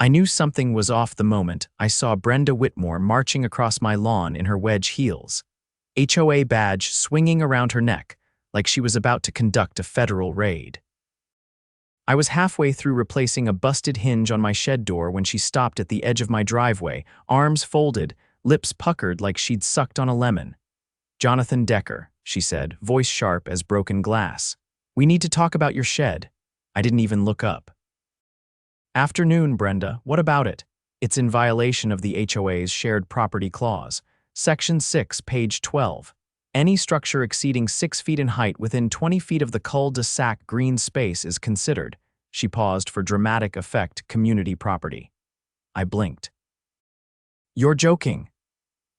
I knew something was off the moment I saw Brenda Whitmore marching across my lawn in her wedge heels, HOA badge swinging around her neck like she was about to conduct a federal raid. I was halfway through replacing a busted hinge on my shed door when she stopped at the edge of my driveway, arms folded, lips puckered like she'd sucked on a lemon. "Jonathan Decker," she said, voice sharp as broken glass. "We need to talk about your shed." I didn't even look up. "Afternoon, Brenda. What about it?" "It's in violation of the HOA's shared property clause. Section 6, page 12. Any structure exceeding 6 feet in height within 20 feet of the cul-de-sac green space is considered." She paused for dramatic effect, community property. I blinked. "You're joking."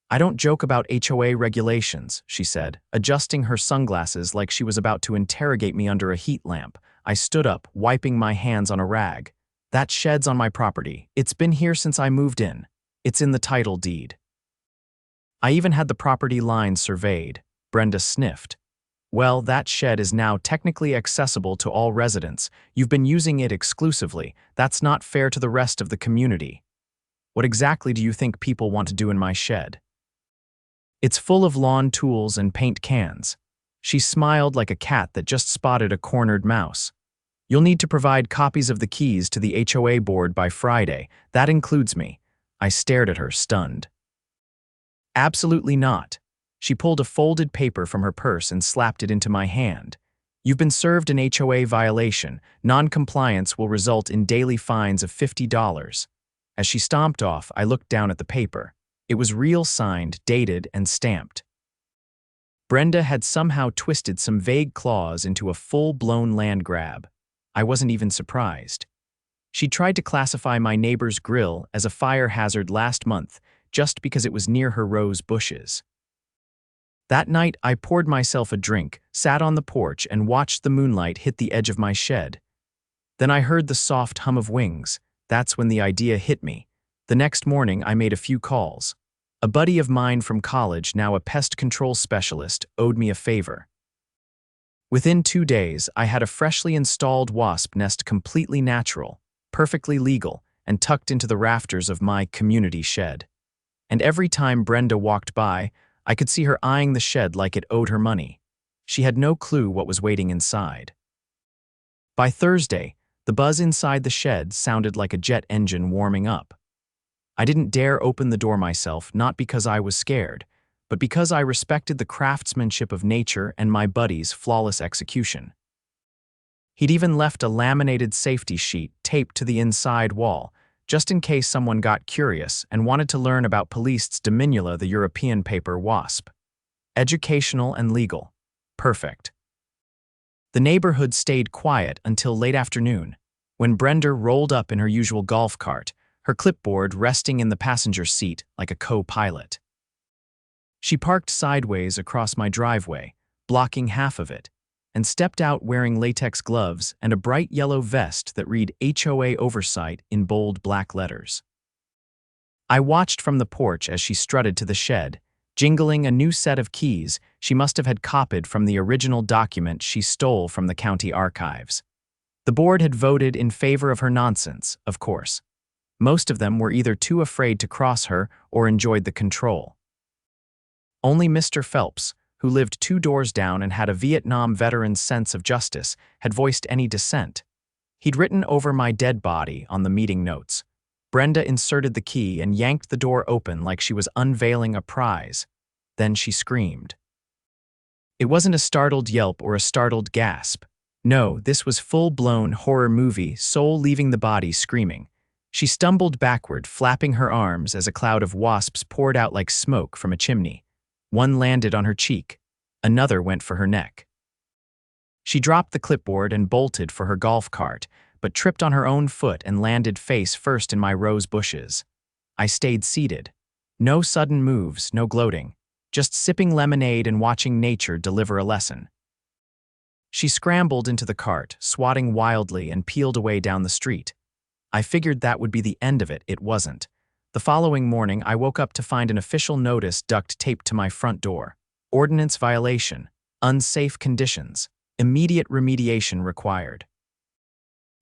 "I don't joke about HOA regulations," she said, adjusting her sunglasses like she was about to interrogate me under a heat lamp. I stood up, wiping my hands on a rag. "That shed's on my property. It's been here since I moved in. It's in the title deed." "I even had the property line surveyed." Brenda sniffed. "Well, that shed is now technically accessible to all residents. You've been using it exclusively. That's not fair to the rest of the community." "What exactly do you think people want to do in my shed?" "It's full of lawn tools and paint cans." She smiled like a cat that just spotted a cornered mouse. "You'll need to provide copies of the keys to the HOA board by Friday. That includes me." I stared at her, stunned. "Absolutely not." She pulled a folded paper from her purse and slapped it into my hand. "You've been served an HOA violation. Non-compliance will result in daily fines of $50. As she stomped off, I looked down at the paper. It was real, signed, dated, and stamped. Brenda had somehow twisted some vague clause into a full-blown land grab. I wasn't even surprised. She tried to classify my neighbor's grill as a fire hazard last month just because it was near her rose bushes. That night, I poured myself a drink, sat on the porch, and watched the moonlight hit the edge of my shed. Then I heard the soft hum of wings. That's when the idea hit me. The next morning, I made a few calls. A buddy of mine from college, now a pest control specialist, owed me a favor. Within 2 days, I had a freshly installed wasp nest completely natural, perfectly legal, and tucked into the rafters of my community shed. And every time Brenda walked by, I could see her eyeing the shed like it owed her money. She had no clue what was waiting inside. By Thursday, the buzz inside the shed sounded like a jet engine warming up. I didn't dare open the door myself, not because I was scared, but because I respected the craftsmanship of nature and my buddy's flawless execution. He'd even left a laminated safety sheet taped to the inside wall, just in case someone got curious and wanted to learn about Police's Dominula, the European paper Wasp. Educational and legal. Perfect. The neighborhood stayed quiet until late afternoon, when Brenda rolled up in her usual golf cart, her clipboard resting in the passenger seat like a co-pilot. She parked sideways across my driveway, blocking half of it, and stepped out wearing latex gloves and a bright yellow vest that read HOA Oversight in bold black letters. I watched from the porch as she strutted to the shed, jingling a new set of keys she must have had copied from the original document she stole from the county archives. The board had voted in favor of her nonsense, of course. Most of them were either too afraid to cross her or enjoyed the control. Only Mr. Phelps, who lived 2 doors down and had a Vietnam veteran's sense of justice, had voiced any dissent. He'd written over my dead body on the meeting notes. Brenda inserted the key and yanked the door open like she was unveiling a prize. Then she screamed. It wasn't a startled yelp or a startled gasp. No, this was full-blown horror movie, soul leaving the body screaming. She stumbled backward, flapping her arms as a cloud of wasps poured out like smoke from a chimney. One landed on her cheek. Another went for her neck. She dropped the clipboard and bolted for her golf cart, but tripped on her own foot and landed face first in my rose bushes. I stayed seated. No sudden moves, no gloating. Just sipping lemonade and watching nature deliver a lesson. She scrambled into the cart, swatting wildly, and peeled away down the street. I figured that would be the end of it. It wasn't. The following morning, I woke up to find an official notice duct taped to my front door. Ordinance violation. Unsafe conditions. Immediate remediation required.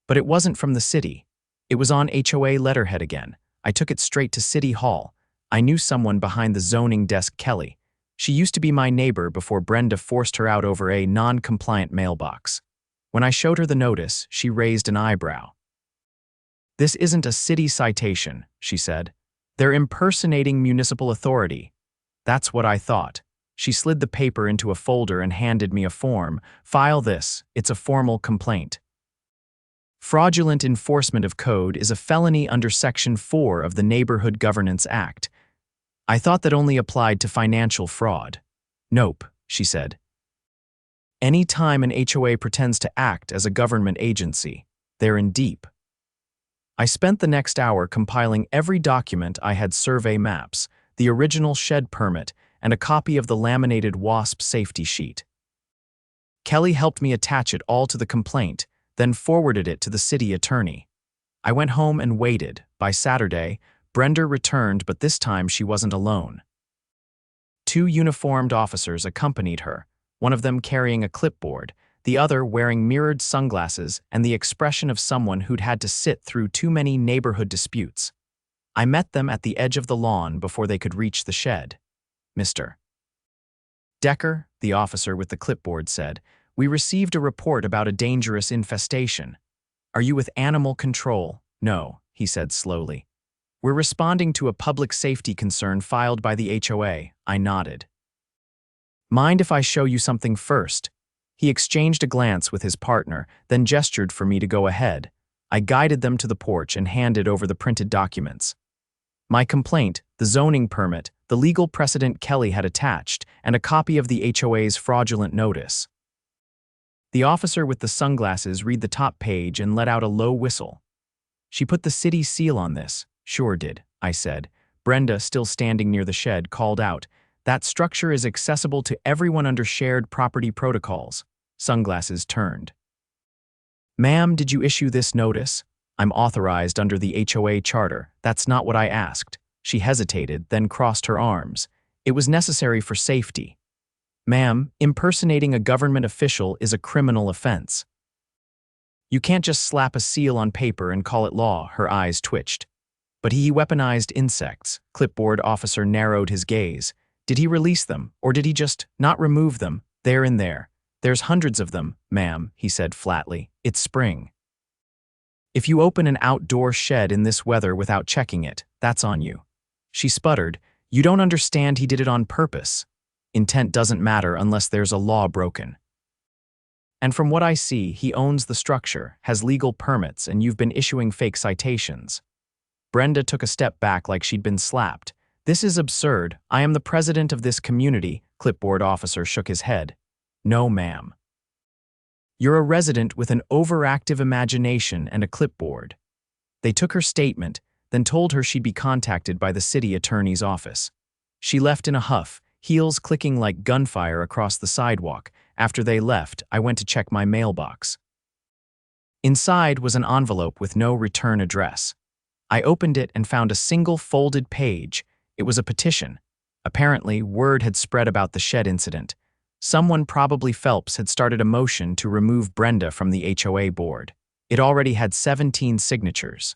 But it wasn't from the city. It was on HOA letterhead again. I took it straight to City Hall. I knew someone behind the zoning desk, Kelly. She used to be my neighbor before Brenda forced her out over a non-compliant mailbox. When I showed her the notice, she raised an eyebrow. "This isn't a city citation," she said. "They're impersonating municipal authority." That's what I thought. She slid the paper into a folder and handed me a form. "File this. It's a formal complaint." Fraudulent enforcement of code is a felony under Section 4 of the Neighborhood Governance Act. I thought that only applied to financial fraud. "Nope," she said. "Any time an HOA pretends to act as a government agency, they're in deep." I spent the next hour compiling every document I had: survey maps, the original shed permit, and a copy of the laminated Wasp safety sheet. Kelly helped me attach it all to the complaint, then forwarded it to the city attorney. I went home and waited. By Saturday, Brenda returned, but this time she wasn't alone. 2 uniformed officers accompanied her, one of them carrying a clipboard, the other wearing mirrored sunglasses and the expression of someone who'd had to sit through too many neighborhood disputes. I met them at the edge of the lawn before they could reach the shed. "Mr. Decker," the officer with the clipboard said, "we received a report about a dangerous infestation. Are you with animal control?" "No," he said slowly. "We're responding to a public safety concern filed by the HOA." I nodded. "Mind if I show you something first?" He exchanged a glance with his partner, then gestured for me to go ahead. I guided them to the porch and handed over the printed documents. My complaint, the zoning permit, the legal precedent Kelly had attached, and a copy of the HOA's fraudulent notice. The officer with the sunglasses read the top page and let out a low whistle. "She put the city seal on this." "Sure did," I said. Brenda, still standing near the shed, called out, "That structure is accessible to everyone under shared property protocols." Sunglasses turned. "Ma'am, did you issue this notice?" "I'm authorized under the HOA charter. That's not what I asked." She hesitated, then crossed her arms. "It was necessary for safety." "Ma'am, impersonating a government official is a criminal offense. You can't just slap a seal on paper and call it law." Her eyes twitched. "But he weaponized insects." Clipboard officer narrowed his gaze. "Did he release them, or did he just not remove them? They're in there. There's hundreds of them, ma'am," he said flatly. "It's spring. If you open an outdoor shed in this weather without checking it, that's on you." She sputtered. "You don't understand, he did it on purpose. Intent doesn't matter unless there's a law broken. And from what I see, he owns the structure, has legal permits, and you've been issuing fake citations." Brenda took a step back like she'd been slapped. "This is absurd. I am the president of this community." Clipboard officer shook his head. "No, ma'am. You're a resident with an overactive imagination and a clipboard." They took her statement, then told her she'd be contacted by the city attorney's office. She left in a huff, heels clicking like gunfire across the sidewalk. After they left, I went to check my mailbox. Inside was an envelope with no return address. I opened it and found a single folded page. It was a petition. Apparently, word had spread about the shed incident. Someone, probably Phelps, had started a motion to remove Brenda from the HOA board. It already had 17 signatures.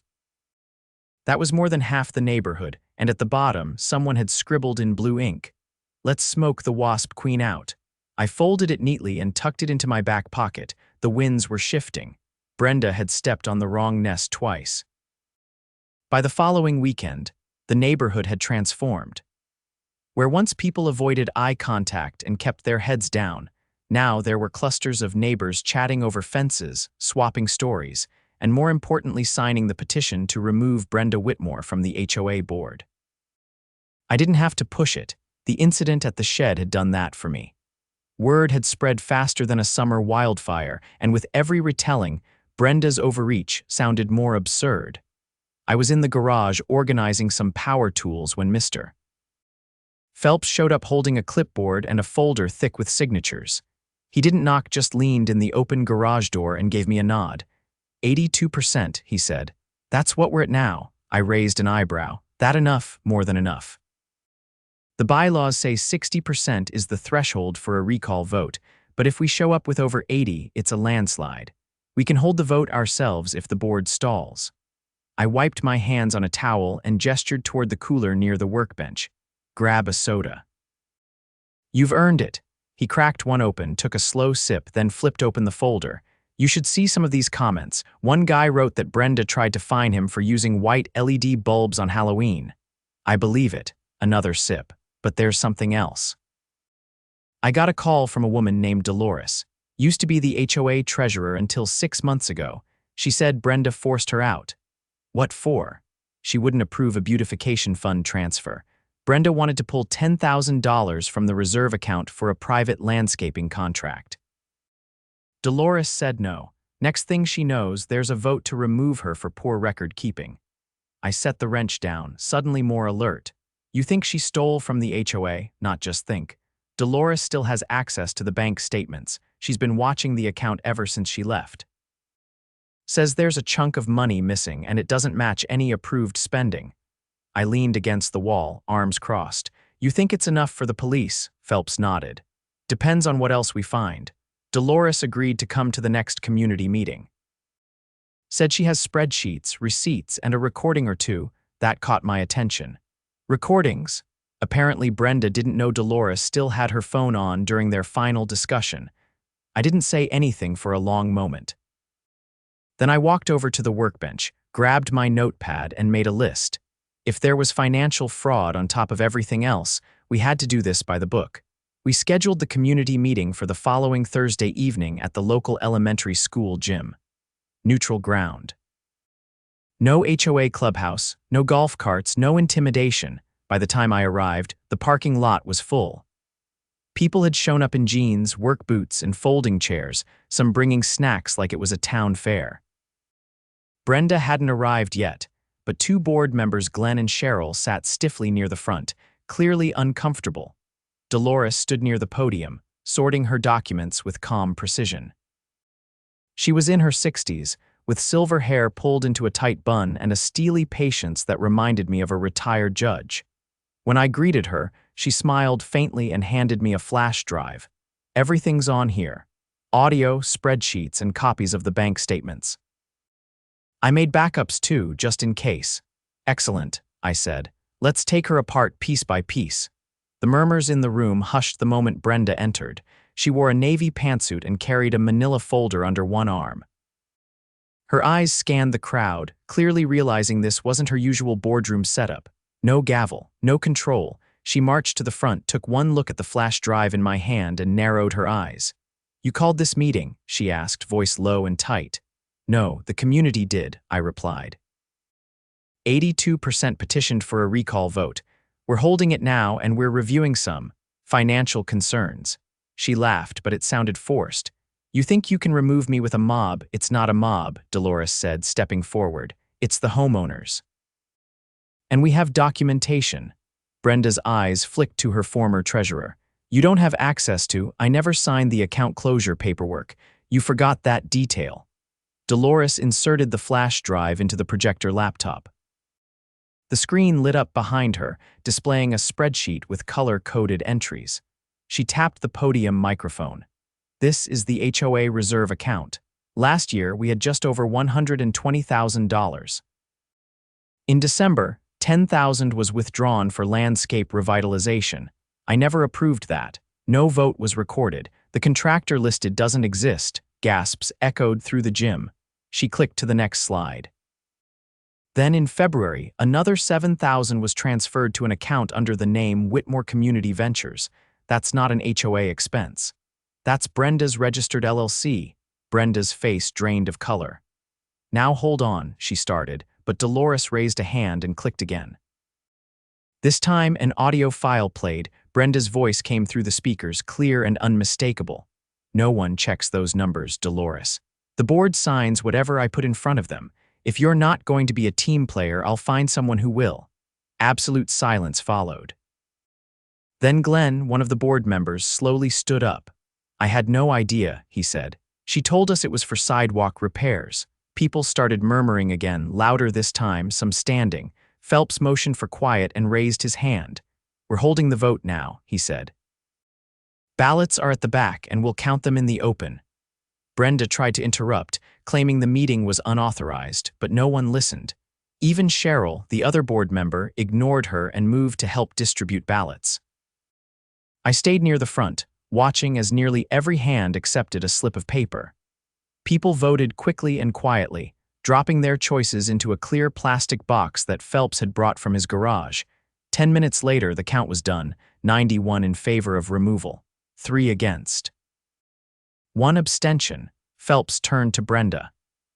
That was more than half the neighborhood, and at the bottom, someone had scribbled in blue ink, "Let's smoke the Wasp Queen out." I folded it neatly and tucked it into my back pocket. The winds were shifting. Brenda had stepped on the wrong nest twice. By the following weekend, the neighborhood had transformed. Where once people avoided eye contact and kept their heads down, now there were clusters of neighbors chatting over fences, swapping stories, and more importantly signing the petition to remove Brenda Whitmore from the HOA board. I didn't have to push it. The incident at the shed had done that for me. Word had spread faster than a summer wildfire, and with every retelling, Brenda's overreach sounded more absurd. I was in the garage organizing some power tools when Mr. Phelps showed up holding a clipboard and a folder thick with signatures. He didn't knock, just leaned in the open garage door and gave me a nod. 82%, he said. "That's what we're at now." I raised an eyebrow. "That enough?" "More than enough. The bylaws say 60% is the threshold for a recall vote, but if we show up with over 80, it's a landslide. We can hold the vote ourselves if the board stalls." I wiped my hands on a towel and gestured toward the cooler near the workbench. Grab a soda. You've earned it. He cracked one open, took a slow sip, then flipped open the folder. You should see some of these comments. One guy wrote that Brenda tried to fine him for using white LED bulbs on Halloween. I believe it. Another sip. But there's something else. I got a call from a woman named Dolores. Used to be the HOA treasurer until 6 months ago. She said Brenda forced her out. What for? She wouldn't approve a beautification fund transfer. Brenda wanted to pull $10,000 from the reserve account for a private landscaping contract. Dolores said no. Next thing she knows, there's a vote to remove her for poor record keeping. I set the wrench down, suddenly more alert. You think she stole from the HOA? Not just think. Dolores still has access to the bank statements. She's been watching the account ever since she left. Says there's a chunk of money missing and it doesn't match any approved spending. I leaned against the wall, arms crossed. You think it's enough for the police? Phelps nodded. Depends on what else we find. Dolores agreed to come to the next community meeting. Said she has spreadsheets, receipts, and a recording or two. That caught my attention. Recordings? Apparently Brenda didn't know Dolores still had her phone on during their final discussion. I didn't say anything for a long moment. Then I walked over to the workbench, grabbed my notepad, and made a list. If there was financial fraud on top of everything else, we had to do this by the book. We scheduled the community meeting for the following Thursday evening at the local elementary school gym. Neutral ground. No HOA clubhouse, no golf carts, no intimidation. By the time I arrived, the parking lot was full. People had shown up in jeans, work boots, and folding chairs, some bringing snacks like it was a town fair. Brenda hadn't arrived yet, but two board members, Glenn and Cheryl, sat stiffly near the front, clearly uncomfortable. Dolores stood near the podium, sorting her documents with calm precision. She was in her 60s, with silver hair pulled into a tight bun and a steely patience that reminded me of a retired judge. When I greeted her, she smiled faintly and handed me a flash drive. Everything's on here. Audio, spreadsheets, and copies of the bank statements. I made backups too, just in case. Excellent, I said. Let's take her apart piece by piece. The murmurs in the room hushed the moment Brenda entered. She wore a navy pantsuit and carried a manila folder under one arm. Her eyes scanned the crowd, clearly realizing this wasn't her usual boardroom setup. No gavel, no control. She marched to the front, took one look at the flash drive in my hand, and narrowed her eyes. You called this meeting? She asked, voice low and tight. No, the community did, I replied. 82% petitioned for a recall vote. We're holding it now and we're reviewing some financial concerns. She laughed, but it sounded forced. You think you can remove me with a mob? It's not a mob, Dolores said, stepping forward. It's the homeowners. And we have documentation. Brenda's eyes flicked to her former treasurer. You don't have access to. I never signed the account closure paperwork. You forgot that detail. Dolores inserted the flash drive into the projector laptop. The screen lit up behind her, displaying a spreadsheet with color-coded entries. She tapped the podium microphone. This is the HOA reserve account. Last year, we had just over $120,000. In December, $10,000 was withdrawn for landscape revitalization. I never approved that. No vote was recorded. The contractor listed doesn't exist. Gasps echoed through the gym. She clicked to the next slide. Then in February, another $7,000 was transferred to an account under the name Whitmore Community Ventures. That's not an HOA expense. That's Brenda's registered LLC. Brenda's face drained of color. Now hold on, she started, but Dolores raised a hand and clicked again. This time, an audio file played. Brenda's voice came through the speakers, clear and unmistakable. No one checks those numbers, Dolores. The board signs whatever I put in front of them. If you're not going to be a team player, I'll find someone who will. Absolute silence followed. Then Glenn, one of the board members, slowly stood up. I had no idea, he said. She told us it was for sidewalk repairs. People started murmuring again, louder this time, some standing. Phelps motioned for quiet and raised his hand. We're holding the vote now, he said. Ballots are at the back and we'll count them in the open. Brenda tried to interrupt, claiming the meeting was unauthorized, but no one listened. Even Cheryl, the other board member, ignored her and moved to help distribute ballots. I stayed near the front, watching as nearly every hand accepted a slip of paper. People voted quickly and quietly, dropping their choices into a clear plastic box that Phelps had brought from his garage. 10 minutes later, the count was done, 91 in favor of removal, 3 against. 1 abstention. Phelps turned to Brenda.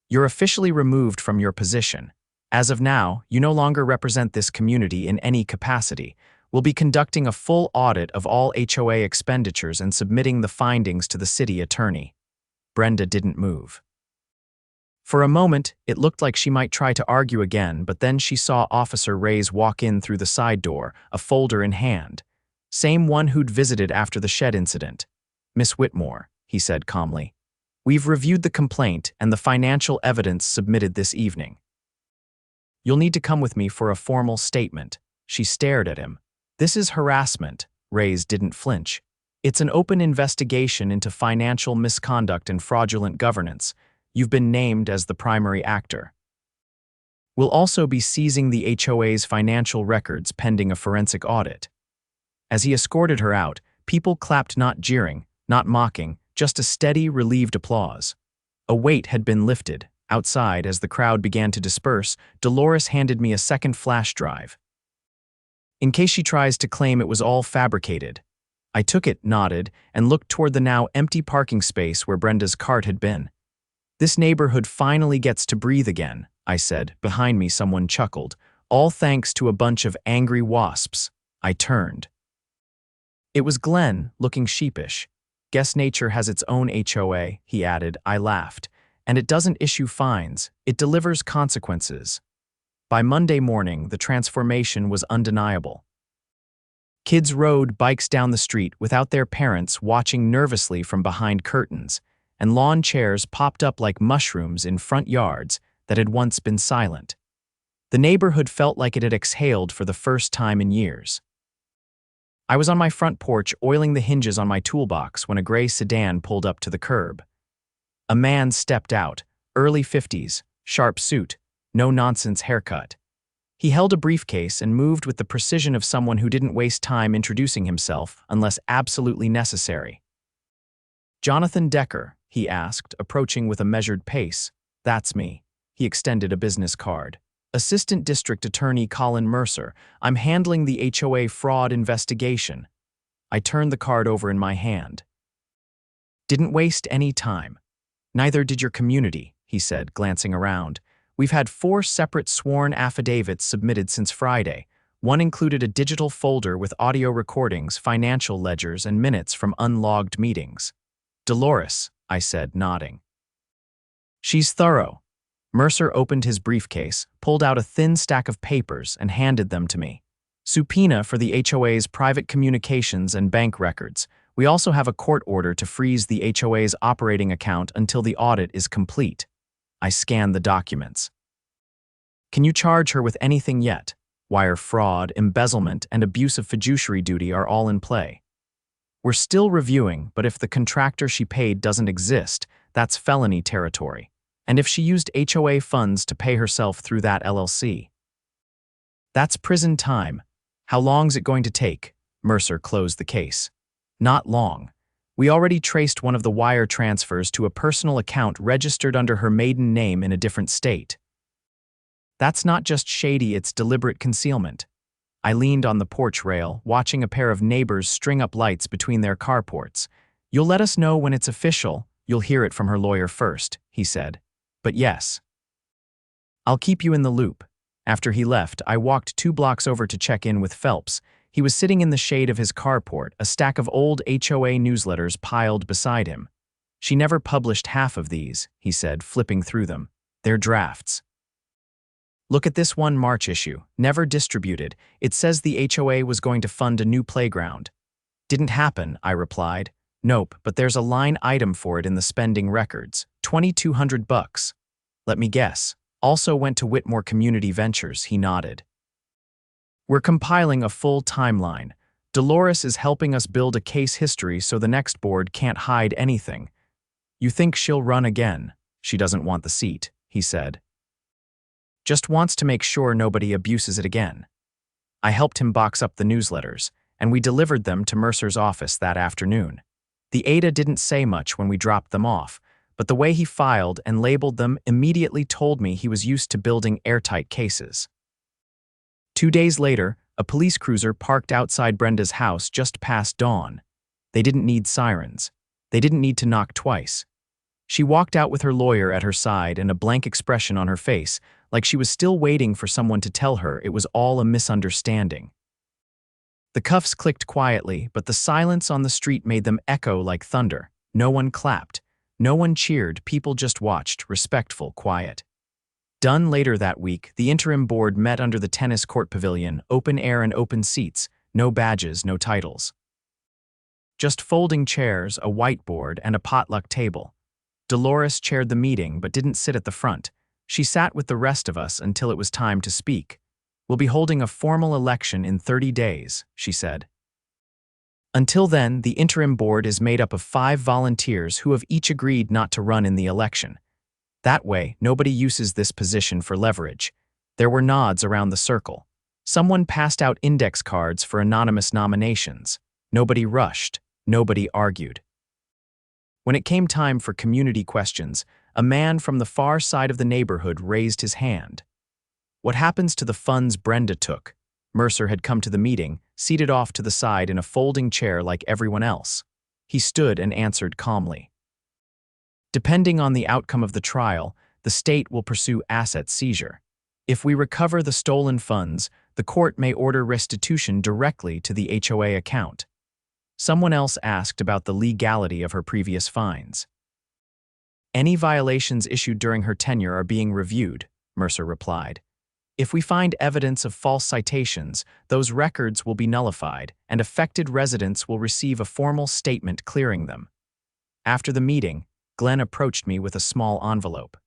You're officially removed from your position. As of now, you no longer represent this community in any capacity. We'll be conducting a full audit of all HOA expenditures and submitting the findings to the city attorney. Brenda didn't move. For a moment, it looked like she might try to argue again, but then she saw Officer Reyes walk in through the side door, a folder in hand. Same one who'd visited after the shed incident. Miss Whitmore, he said calmly. We've reviewed the complaint and the financial evidence submitted this evening. You'll need to come with me for a formal statement. She stared at him. This is harassment. Reyes didn't flinch. It's an open investigation into financial misconduct and fraudulent governance. You've been named as the primary actor. We'll also be seizing the HOA's financial records pending a forensic audit. As he escorted her out, people clapped, not jeering, not mocking, just a steady, relieved applause. A weight had been lifted. Outside, as the crowd began to disperse, Dolores handed me a second flash drive. In case she tries to claim it was all fabricated. I took it, nodded, and looked toward the now empty parking space where Brenda's cart had been. This neighborhood finally gets to breathe again, I said. Behind me, someone chuckled. All thanks to a bunch of angry wasps. I turned. It was Glenn, looking sheepish. Guess nature has its own HOA, he added. I laughed. And it doesn't issue fines, it delivers consequences. By Monday morning, the transformation was undeniable. Kids rode bikes down the street without their parents watching nervously from behind curtains, and lawn chairs popped up like mushrooms in front yards that had once been silent. The neighborhood felt like it had exhaled for the first time in years. I was on my front porch oiling the hinges on my toolbox when a gray sedan pulled up to the curb. A man stepped out, early 50s, sharp suit, no-nonsense haircut. He held a briefcase and moved with the precision of someone who didn't waste time introducing himself unless absolutely necessary. Jonathan Decker, he asked, approaching with a measured pace. That's me. He extended a business card. Assistant District Attorney Colin Mercer. I'm handling the HOA fraud investigation. I turned the card over in my hand. Didn't waste any time. Neither did your community, he said, glancing around. We've had 4 separate sworn affidavits submitted since Friday. One included a digital folder with audio recordings, financial ledgers, and minutes from unlogged meetings. Dolores, I said, nodding. She's thorough. Mercer opened his briefcase, pulled out a thin stack of papers, and handed them to me. Subpoena for the HOA's private communications and bank records. We also have a court order to freeze the HOA's operating account until the audit is complete. I scanned the documents. Can you charge her with anything yet? Wire fraud, embezzlement, and abuse of fiduciary duty are all in play. We're still reviewing, but if the contractor she paid doesn't exist, that's felony territory. And if she used HOA funds to pay herself through that LLC. That's prison time. How long's it going to take? Mercer closed the case. Not long. We already traced one of the wire transfers to a personal account registered under her maiden name in a different state. That's not just shady, it's deliberate concealment. I leaned on the porch rail, watching a pair of neighbors string up lights between their carports. You'll let us know when it's official. You'll hear it from her lawyer first, he said. But yes. I'll keep you in the loop. After he left, I walked 2 blocks over to check in with Phelps. He was sitting in the shade of his carport, a stack of old HOA newsletters piled beside him. She never published half of these, he said, flipping through them. They're drafts. Look at this one March issue, never distributed. It says the HOA was going to fund a new playground. Didn't happen, I replied. Nope, but there's a line item for it in the spending records. $2,200. Let me guess. Also went to Whitmore Community Ventures, he nodded. We're compiling a full timeline. Dolores is helping us build a case history so the next board can't hide anything. You think she'll run again? She doesn't want the seat, he said. Just wants to make sure nobody abuses it again. I helped him box up the newsletters, and we delivered them to Mercer's office that afternoon. The ADA didn't say much when we dropped them off, but the way he filed and labeled them immediately told me he was used to building airtight cases. 2 days later, a police cruiser parked outside Brenda's house just past dawn. They didn't need sirens. They didn't need to knock twice. She walked out with her lawyer at her side and a blank expression on her face, like she was still waiting for someone to tell her it was all a misunderstanding. The cuffs clicked quietly, but the silence on the street made them echo like thunder. No one clapped. No one cheered. People just watched, respectful, quiet. Done later that week, the interim board met under the tennis court pavilion, open air and open seats, no badges, no titles. Just folding chairs, a whiteboard, and a potluck table. Dolores chaired the meeting but didn't sit at the front. She sat with the rest of us until it was time to speak. "We'll be holding a formal election in 30 days, she said. Until then, the interim board is made up of 5 volunteers who have each agreed not to run in the election. That way, nobody uses this position for leverage. There were nods around the circle. Someone passed out index cards for anonymous nominations. Nobody rushed. Nobody argued. When it came time for community questions, a man from the far side of the neighborhood raised his hand. What happens to the funds Brenda took? Mercer had come to the meeting, seated off to the side in a folding chair like everyone else. He stood and answered calmly. Depending on the outcome of the trial, the state will pursue asset seizure. If we recover the stolen funds, the court may order restitution directly to the HOA account. Someone else asked about the legality of her previous fines. Any violations issued during her tenure are being reviewed, Mercer replied. If we find evidence of false citations, those records will be nullified, and affected residents will receive a formal statement clearing them. After the meeting, Glenn approached me with a small envelope.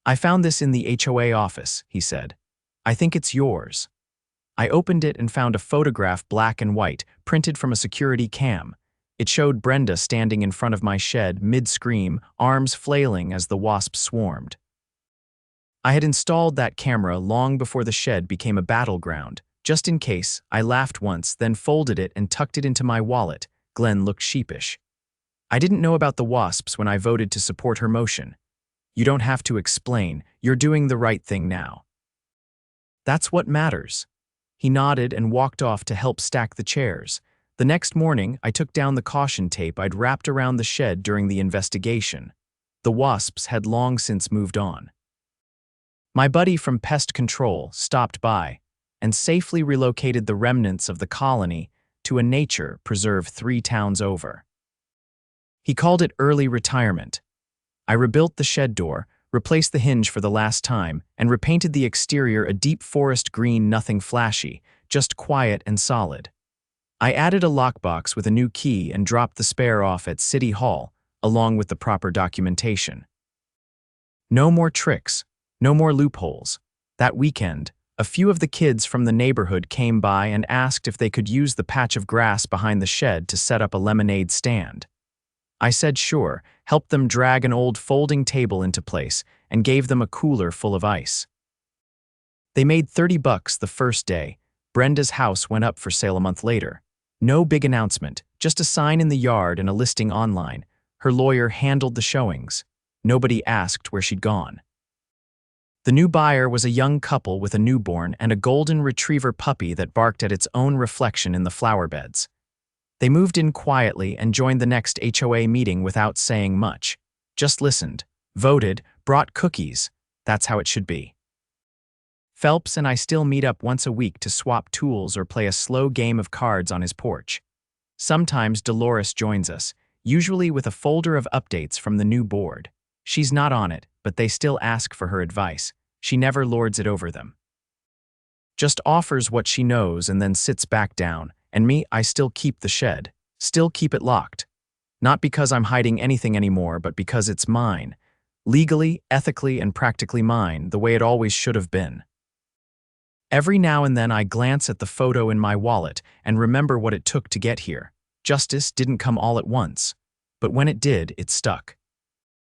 "I found this in the HOA office," he said. "I think it's yours." I opened it and found a photograph, black and white, printed from a security cam. It showed Brenda standing in front of my shed, mid-scream, arms flailing as the wasps swarmed. I had installed that camera long before the shed became a battleground. Just in case, I laughed once, then folded it and tucked it into my wallet. Glenn looked sheepish. "I didn't know about the wasps when I voted to support her motion." "You don't have to explain. You're doing the right thing now." "That's what matters." He nodded and walked off to help stack the chairs. The next morning, I took down the caution tape I'd wrapped around the shed during the investigation. The wasps had long since moved on. My buddy from pest control stopped by and safely relocated the remnants of the colony to a nature preserve 3 towns over. He called it early retirement. I rebuilt the shed door, replaced the hinge for the last time, and repainted the exterior a deep forest green, nothing flashy, just quiet and solid. I added a lockbox with a new key and dropped the spare off at City Hall, along with the proper documentation. No more tricks, no more loopholes. That weekend, a few of the kids from the neighborhood came by and asked if they could use the patch of grass behind the shed to set up a lemonade stand. I said sure, helped them drag an old folding table into place, and gave them a cooler full of ice. They made $30 the first day. Brenda's house went up for sale a month later. No big announcement, just a sign in the yard and a listing online. Her lawyer handled the showings. Nobody asked where she'd gone. The new buyer was a young couple with a newborn and a golden retriever puppy that barked at its own reflection in the flower beds. They moved in quietly and joined the next HOA meeting without saying much. Just listened, voted, brought cookies. That's how it should be. Phelps and I still meet up once a week to swap tools or play a slow game of cards on his porch. Sometimes Dolores joins us, usually with a folder of updates from the new board. She's not on it, but they still ask for her advice. She never lords it over them. Just offers what she knows and then sits back down. And me, I still keep the shed, still keep it locked. Not because I'm hiding anything anymore, but because it's mine. Legally, ethically, and practically mine, the way it always should have been. Every now and then I glance at the photo in my wallet and remember what it took to get here. Justice didn't come all at once, but when it did, it stuck.